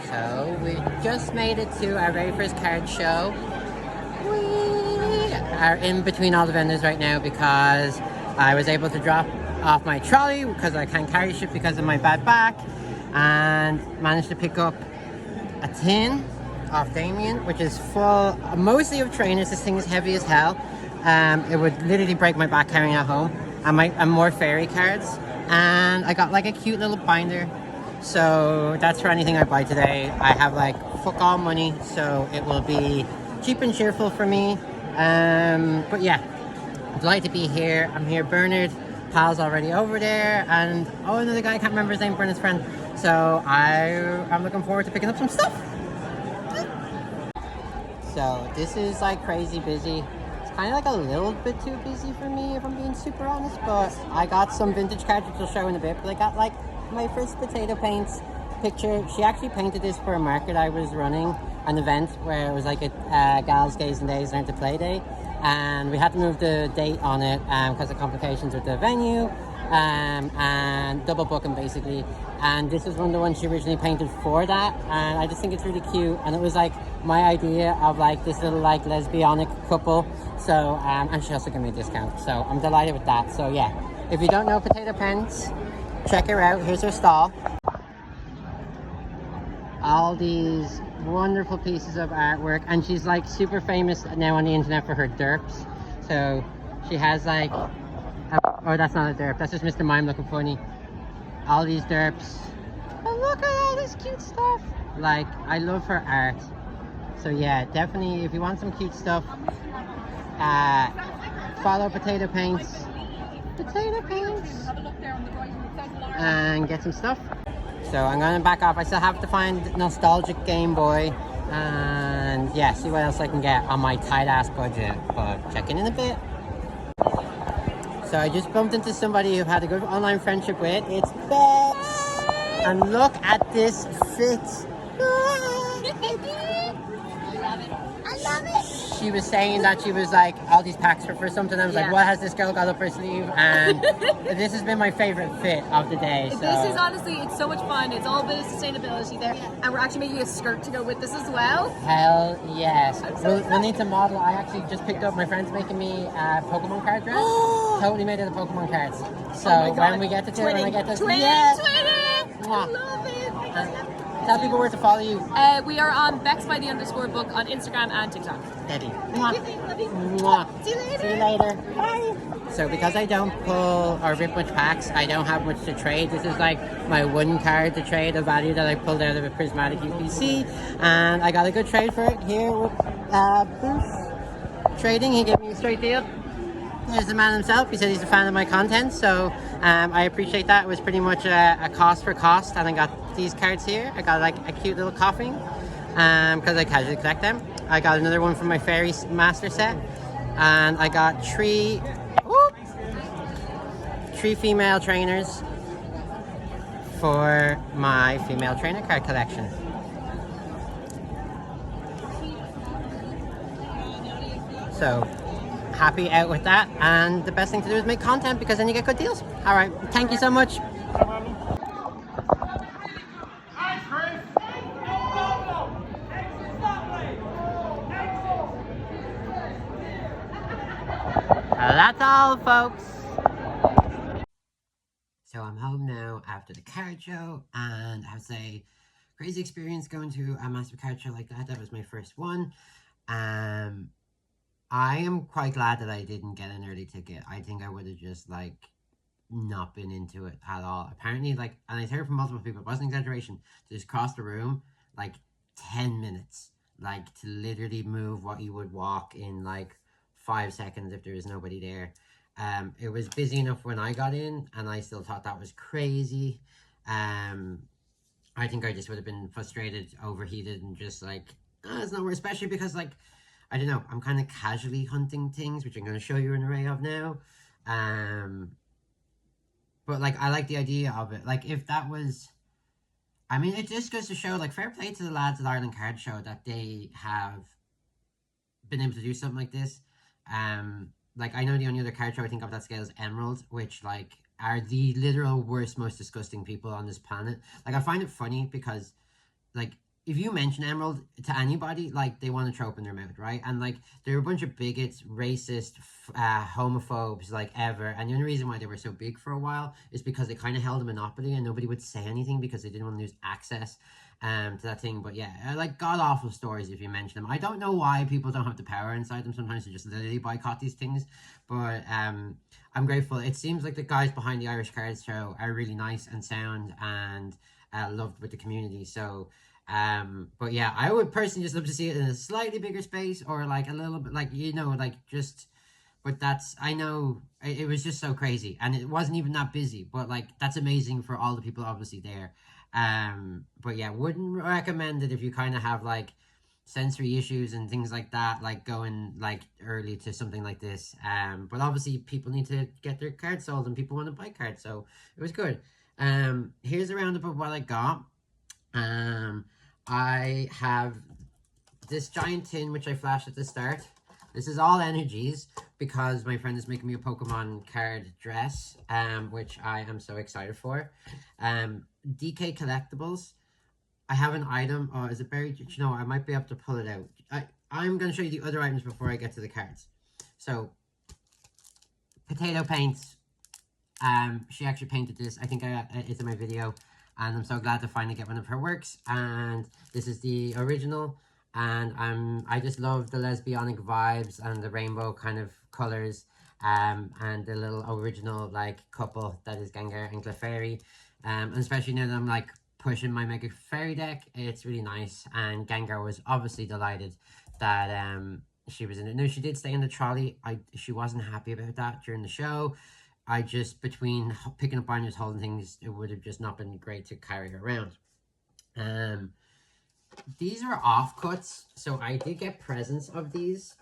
So we just made it to our very first card show. We are in between all the vendors right now because I was able to drop off my trolley because I can't carry shit because of my bad back, and managed to pick up a tin off Damien, which is full mostly of trainers. This thing is heavy as hell. It would literally break my back carrying it home. And more fairy cards, and I got like a cute little binder. So that's for anything I buy today. I have like fuck all money, so it will be cheap and cheerful for me. But yeah, I'm delighted to be here. I'm here. Bernard, pal's already over there, and another guy, I can't remember his name, Bernard's friend. So I'm looking forward to picking up some stuff. So this is like crazy busy. It's kind of like a little bit too busy for me if I'm being super honest, but I got some vintage cards which I'll show in a bit. But I got like my first potato paints picture. She actually painted this for a market I was running, an event where it was like a Gals, Gays and Days Learn to Play Day, and we had to move the date on it because of complications with the venue and double booking basically. And this is one of the ones she originally painted for that, and I just think it's really cute. And it was like my idea of like this little like lesbianic couple. So and she also gave me a discount, so I'm delighted with that. So yeah, if you don't know Potato Pens, check her out. Here's her stall. All these wonderful pieces of artwork, and she's like super famous now on the internet for her derps. So she has like oh, that's not a derp, that's just Mr. Mime looking funny. All these derps, and look at all this cute stuff. Like, I love her art. So yeah, definitely if you want some cute stuff, follow Potato Paints and get some stuff. So I'm gonna back off. I still have to find nostalgic Game Boy and yeah, see what else I can get on my tight ass budget, but check in a bit. So I just bumped into somebody who had a good online friendship with. It's Bex! And look at this fit. I love it. She was saying that she was like, all these packs were for something. I was like, what has this girl got up her sleeve? And this has been my favorite fit of the day. So. This is honestly, it's so much fun. It's all a bit of sustainability there. And we're actually making a skirt to go with this as well. Hell yes. We'll need to model. I actually just picked up, my friend's making me Pokemon card dress. Totally made it of Pokemon cards. So when we get to when I get this, Twinning! I love it. Tell people where to follow you. We are on Bex_by_the_book on Instagram and TikTok. Debbie. Mwah. See you later. See you later. Bye. So because I don't pull or rip much packs, I don't have much to trade. This is like my one card to trade, a value that I pulled out of a prismatic UPC, and I got a good trade for it here with Booth Trading. He gave me a straight deal. There's the man himself. He said he's a fan of my content, so I appreciate that. It was pretty much a cost for cost, and I got these cards here. I got like a cute little coffin because I casually collect them. I got another one from my Fairy Master set, and I got three female trainers for my female trainer card collection. So happy out with that, and the best thing to do is make content because then you get good deals. All right, thank you so much. That's all, folks. So I'm home now after the card show, and I would say crazy experience going to a massive card show like that. That was my first one. I am quite glad that I didn't get an early ticket. I think I would have just like not been into it at all. Apparently, like, and I heard from multiple people, it wasn't an exaggeration, to just cross the room like 10 minutes, like to literally move what you would walk in like 5 seconds if there was nobody there. It was busy enough when I got in, and I still thought that was crazy. I think I just would have been frustrated, overheated, and just like, it's nowhere, especially because like, I don't know, I'm kind of casually hunting things, which I'm going to show you an array of now. But like, I like the idea of it. Like, if that was, I mean, it just goes to show, like, fair play to the lads at Ireland Card Show that they have been able to do something like this. Like, I know the only other card show I think of that scale is Emerald, which, like, are the literal worst, most disgusting people on this planet. Like, I find it funny because, like, if you mention Emerald to anybody, like they want to throw open their mouth, right? And like they're a bunch of bigots, racist, homophobes, like ever. And the only reason why they were so big for a while is because they kind of held a monopoly, and nobody would say anything because they didn't want to lose access to that thing. But yeah, like god awful stories if you mention them. I don't know why people don't have the power inside them. Sometimes they just literally boycott these things. But I'm grateful. It seems like the guys behind the Irish Cards Show are really nice and sound and loved with the community. So but yeah, I would personally just love to see it in a slightly bigger space, or like a little bit, like, you know, like just, but that's, I know it was just so crazy, and it wasn't even that busy, but like that's amazing for all the people obviously there. But yeah, wouldn't recommend it if you kind of have like sensory issues and things like that, like going like early to something like this. But obviously people need to get their cards sold, and people want to buy cards, so it was good. Here's a roundup of what I got. I have this giant tin, which I flashed at the start. This is all energies because my friend is making me a Pokemon card dress, which I am so excited for. DK Collectibles. I have an item. Oh, is it buried? You know, I might be able to pull it out. I'm going to show you the other items before I get to the cards. So, potato paints. She actually painted this. I think it's in my video. And I'm so glad to finally get one of her works. And this is the original. And I just love the lesbianic vibes and the rainbow kind of colors. And the little original like couple that is Gengar and Clefairy. And especially now that I'm like pushing my Mega Fairy deck, it's really nice. And Gengar was obviously delighted that she was in it. No, she did stay in the trolley. She wasn't happy about that during the show. I just, between picking up binders, holding things, it would have just not been great to carry her around. These are offcuts, so I did get presents of these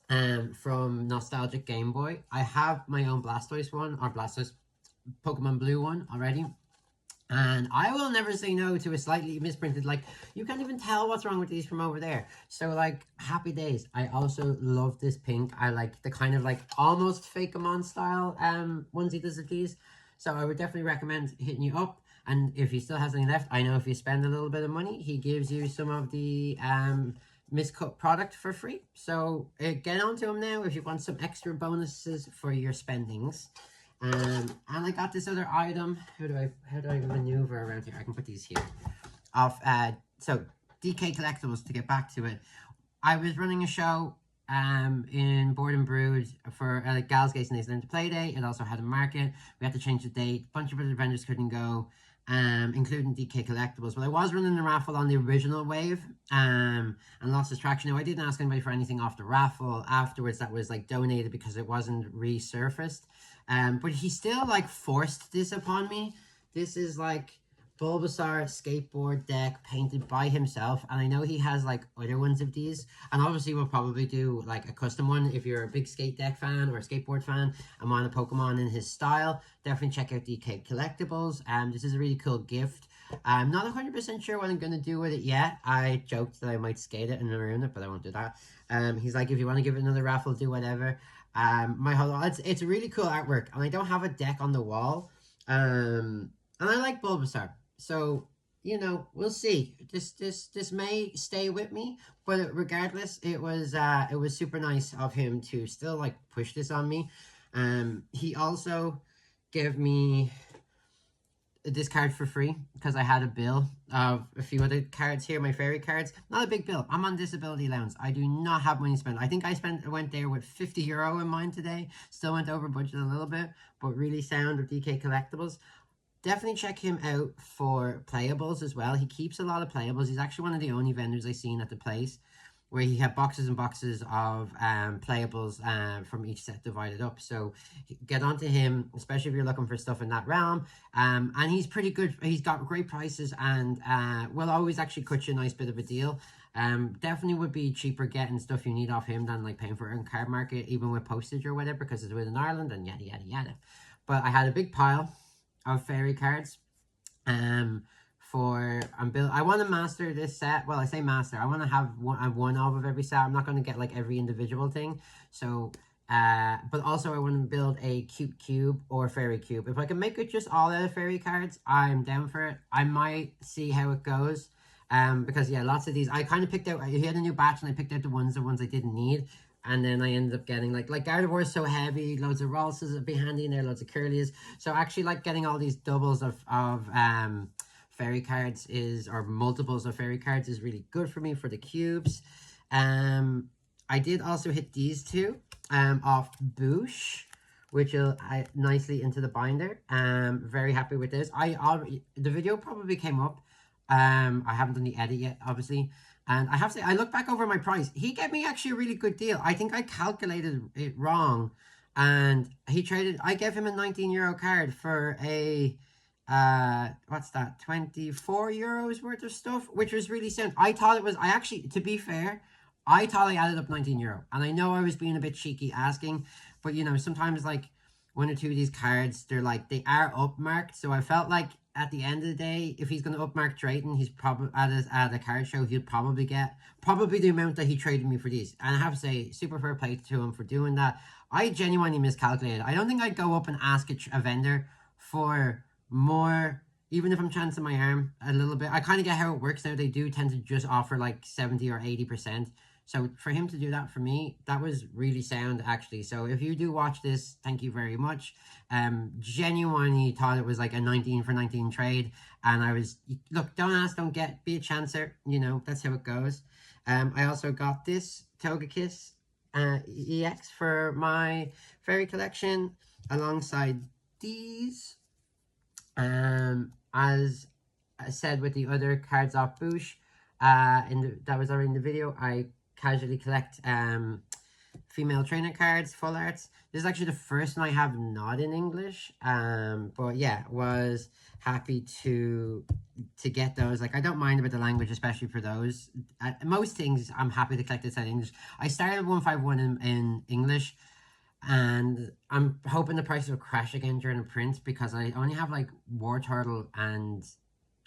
from Nostalgic Game Boy. I have my own Blastoise one, or Blastoise Pokemon Blue one already. And I will never say no to a slightly misprinted, like, you can't even tell what's wrong with these from over there. So, like, happy days. I also love this pink. I like the kind of, like, almost Fakemon style onesie does of these. So I would definitely recommend hitting you up. And if he still has any left, I know if you spend a little bit of money, he gives you some of the miscut product for free. So get on to him now if you want some extra bonuses for your spendings. And I got this other item. How do I maneuver around here? I can put these here. So DK Collectibles, to get back to it. I was running a show in Board and Brood for Gals Gates and Iceland Play Day. It also had a market. We had to change the date. A bunch of other vendors couldn't go, including DK Collectibles. But I was running a raffle on the original wave and lost its traction. Now, I didn't ask anybody for anything off the raffle afterwards that was like donated because it wasn't resurfaced. But he still like forced this upon me. This is like Bulbasaur skateboard deck painted by himself, and I know he has like other ones of these, and obviously we'll probably do like a custom one if you're a big skate deck fan or a skateboard fan and want a Pokemon in his style. Definitely check out DK Collectibles. This is a really cool gift. I'm not 100% sure what I'm gonna do with it yet. I joked that I might skate it and ruin it, but I won't do that. He's like, if you want to give it another raffle, do whatever. It's really cool artwork, and I don't have a deck on the wall. And I like Bulbasaur, so you know, we'll see. This may stay with me, but regardless, it was super nice of him to still like push this on me. He also gave me this card for free because I had a bill of a few other cards here, my fairy cards. Not a big bill. I'm on disability allowance. I do not have money to spend. I think I went there with €50 in mind today. Still went over budget a little bit, but really sound of DK Collectibles. Definitely check him out for playables as well. He keeps a lot of playables. He's actually one of the only vendors I've seen at the place where he had boxes and boxes of playables from each set divided up. So get onto him, especially if you're looking for stuff in that realm. And he's pretty good. He's got great prices and will always actually cut you a nice bit of a deal. Definitely would be cheaper getting stuff you need off him than like paying for it in card market, even with postage or whatever, because it's within Ireland and yada yada yada. But I had a big pile of fairy cards. I want to master this set. Well, I say master. I want to have one of every set. I'm not going to get like every individual thing. So, but also I want to build a cute cube or fairy cube. If I can make it just all out of fairy cards, I'm down for it. I might see how it goes. Because yeah, lots of these I kind of picked out. He had a new batch, and I picked out the ones I didn't need, and then I ended up getting like Gardevoir is so heavy, loads of Ralses would be handy in there, loads of Curlies. So actually, like getting all these doubles of fairy cards is, or multiples of fairy cards, is really good for me for the cubes. I did also hit these two off Boosh, which will nicely into the binder. Very happy with this. The video probably came up. I haven't done the edit yet, obviously. And I have to say, I look back over my price. He gave me actually a really good deal. I think I calculated it wrong. And I gave him a 19 euro card for a, what's that, 24 euros worth of stuff, which was really sound. I actually, to be fair, I thought I added up 19 euro. And I know I was being a bit cheeky asking, but you know, sometimes like one or two of these cards, they are upmarked. So I felt like at the end of the day, if he's going to upmark Drayton, he's probably at a card show, he'll probably get the amount that he traded me for these. And I have to say, super fair play to him for doing that. I genuinely miscalculated. I don't think I'd go up and ask a vendor for more, even if I'm chancing my arm a little bit. I kind of get how it works now. They do tend to just offer like 70 or 80%. So for him to do that for me, that was really sound, actually. So if you do watch this, thank you very much. Genuinely thought it was like a 19 for 19 trade. And I was, look, don't ask, don't get, be a chancer. You know, that's how it goes. I also got this Togekiss EX for my fairy collection alongside these. As I said with the other cards off Boosh, that was already in the video, I casually collect female trainer cards, full arts. This is actually the first one I have not in English. But yeah, was happy to get those. Like, I don't mind about the language, especially for those. Most things I'm happy to collect outside English. I started 151 in English, and I'm hoping the price will crash again during a print, because I only have like War Turtle and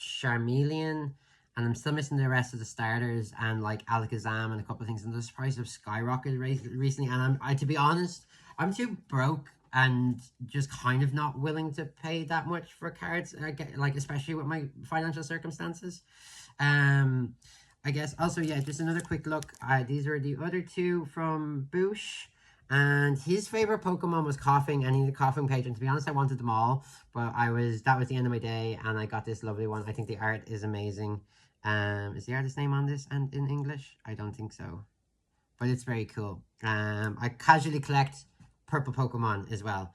Charmeleon, and I'm still missing the rest of the starters and like Alakazam and a couple of things, and those prices have skyrocketed recently. And to be honest, I'm too broke and just kind of not willing to pay that much for cards, like especially with my financial circumstances. I guess also, yeah, just another quick look. These are the other two from Boosh. And his favorite Pokemon was Coughing, and he's a Coughing patron. To be honest, I wanted them all, but that was the end of my day, and I got this lovely one. I think the art is amazing. Is the artist name on this and in English? I don't think so, but it's very cool. I casually collect purple Pokemon as well.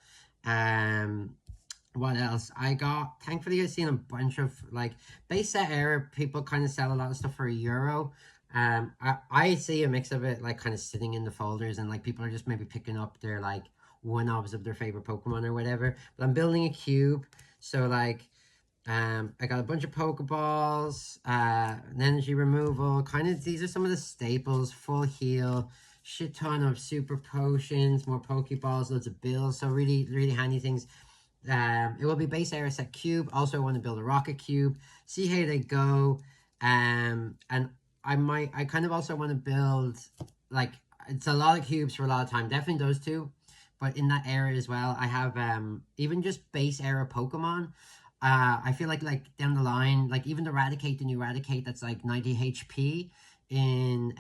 What else I got? Thankfully, I've seen a bunch of like base set era people kind of sell a lot of stuff for €1. I see a mix of it like kind of sitting in the folders, and like people are just maybe picking up their like one-offs of their favorite Pokemon or whatever. But I'm building a cube, so like I got a bunch of Pokeballs, an energy removal, kind of these are some of the staples: full heal, shit ton of super potions, more Pokeballs, loads of bills, so really, really handy things. It will be base era set cube. Also, I want to build a rocket cube, see how they go. And I kind of also want to build, like, it's a lot of cubes for a lot of time. Definitely those two. But in that era as well, I have even just base era Pokemon. I feel like down the line, like even the new Raticate that's like 90 HP in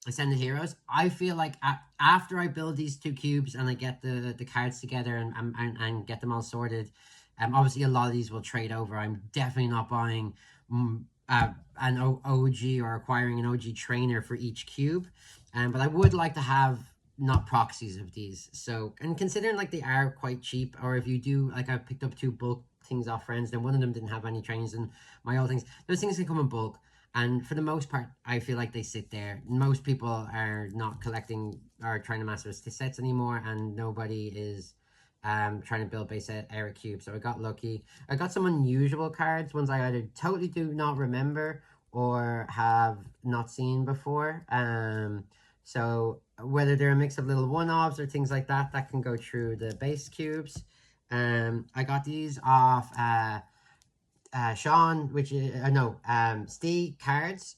Ascended Heroes. I feel like after I build these two cubes and I get the cards together and get them all sorted, obviously a lot of these will trade over. I'm definitely not buying an OG or acquiring an OG trainer for each cube, but I would like to have not proxies of these. So, and considering like they are quite cheap, or if you do, like I picked up 2 bulk things off friends, then one of them didn't have any trainers, and my old things, those things can come in bulk, and for the most part I feel like they sit there. Most people are not collecting or trying to master sets anymore, and nobody is trying to build base set era cube. So I got lucky. I got some unusual cards, ones I either totally do not remember or have not seen before. So whether they're a mix of little one-offs or things like that, that can go through the base cubes. I got these off Sean, which is Steve cards.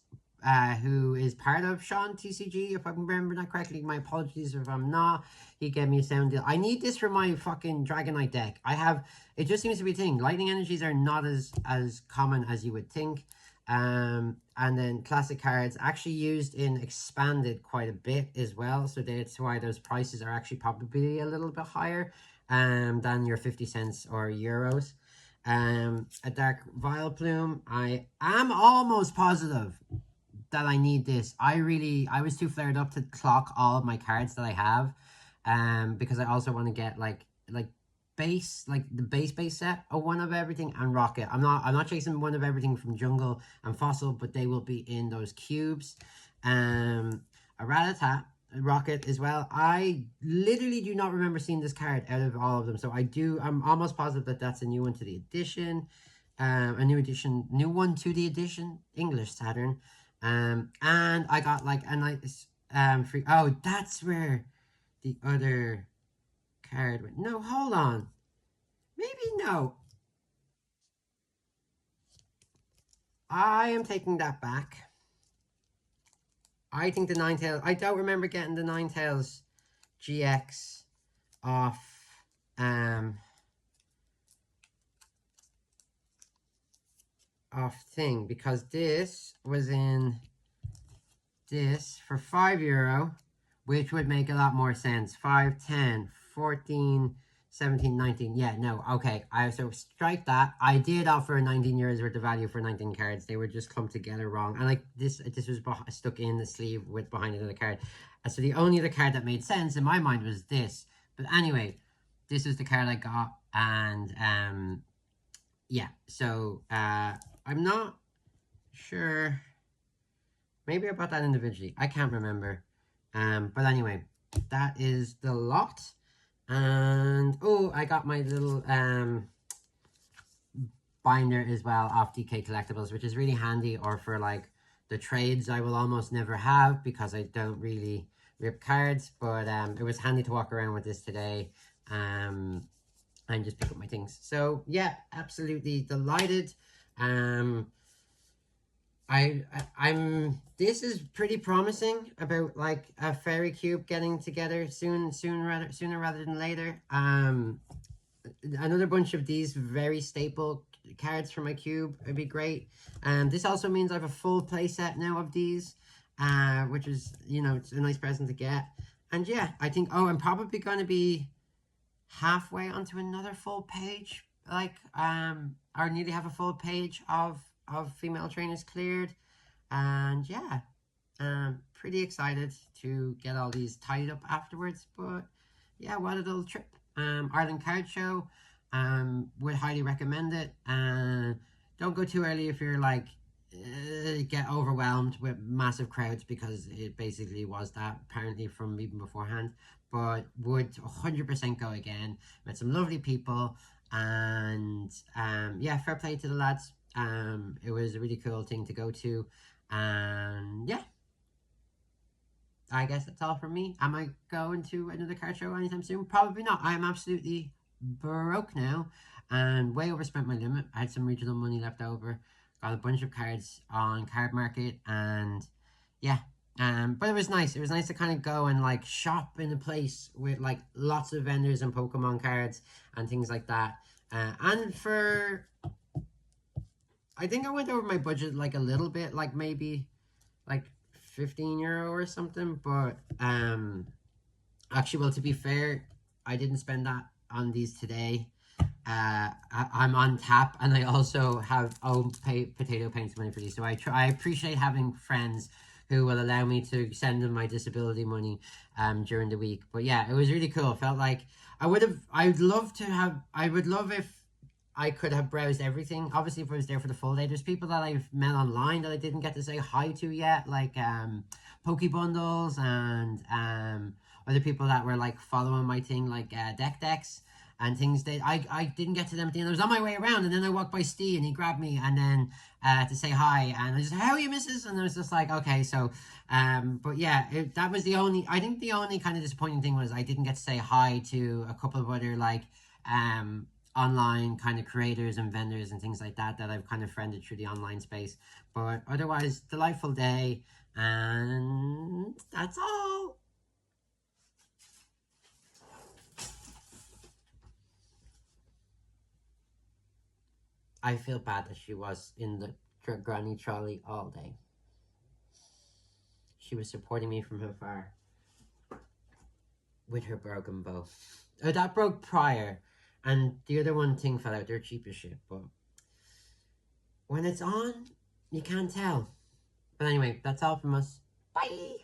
who is part of Sean TCG, if I remember that correctly. My apologies if I'm not. He gave me a sound deal. I need this for my fucking Dragonite deck. It just seems to be a thing. Lightning energies are not as common as you would think. And then classic cards actually used in expanded quite a bit as well. So that's why those prices are actually probably a little bit higher than your 50 cents or euros. A dark Vileplume. I am almost positive that I need this. I was too flared up to clock all of my cards that I have. Because I also want to get like the base set of one of everything and rocket. I'm not chasing one of everything from jungle and fossil, but they will be in those cubes. A Rattata, rocket as well. I literally do not remember seeing this card out of all of them, so I'm almost positive that that's a new one to the edition. New one to the edition, English Saturn. And I got like a nice free. Oh, that's where the other card went. No, hold on. Maybe no. I am taking that back. I think the Ninetales. I don't remember getting the Ninetales GX off thing, because this was in this for €5, which would make a lot more sense. 5, 10, 14, 17, 19. Yeah, no, okay. So strike that. I did offer €19 worth of value for 19 cards. They were just clumped together wrong. And like this was stuck in the sleeve with behind another card. So the only other card that made sense in my mind was this. But anyway, this is the card I got. And yeah, so I'm not sure. Maybe I bought that individually. I can't remember. But anyway, that is the lot. And oh, I got my little binder as well off DK Collectibles, which is really handy, or for like the trades I will almost never have because I don't really rip cards. But it was handy to walk around with this today and just pick up my things. So yeah, absolutely delighted. This is pretty promising about like a fairy cube getting together sooner rather than later. Another bunch of these very staple cards for my cube would be great. This also means I have a full play set now of these, which is, it's a nice present to get. And yeah, I think, I'm probably going to be halfway onto another full page, like, or nearly have a full page of female trainers cleared. And yeah, pretty excited to get all these tied up afterwards. But yeah, what a little trip. Ireland Card Show, would highly recommend it. Don't go too early if you're like get overwhelmed with massive crowds, because it basically was that apparently from even beforehand. But would 100% go again. Met some lovely people, and yeah, fair play to the lads. It was a really cool thing to go to, and yeah, I guess that's all from me. Am I going to another card show anytime soon? Probably not. I am absolutely broke now and way overspent my limit. I had some regional money left over, got a bunch of cards on Card Market, and yeah. But it was nice. It was nice to kind of go and like shop in a place with like lots of vendors and Pokemon cards and things like that. And for, I think I went over my budget like a little bit, like maybe like €15 or something. But actually, well, to be fair, I didn't spend that on these today. I'm on tap, and I also have potato paints money for these. So I appreciate having friends who will allow me to send them my disability money during the week. But yeah, it was really cool. Felt like I would love if I could have browsed everything. Obviously, if I was there for the full day. There's people that I've met online that I didn't get to say hi to yet, like Poke Bundles, and other people that were like following my thing, like Decks and things. That I didn't get to them at the end. I was on my way around, and then I walked by Steve, and he grabbed me, and then to say hi, and I just, how are you, missus? And I was just like, okay. So but yeah, that was the only kind of disappointing thing, was I didn't get to say hi to a couple of other like online kind of creators and vendors and things like that that I've kind of friended through the online space. But otherwise, delightful day, and that's all. I feel bad that she was in the granny trolley all day. She was supporting me from afar with her broken bow. That broke prior, and the other one thing fell out. They're cheap as shit, but when it's on, you can't tell. But anyway, that's all from us. Bye!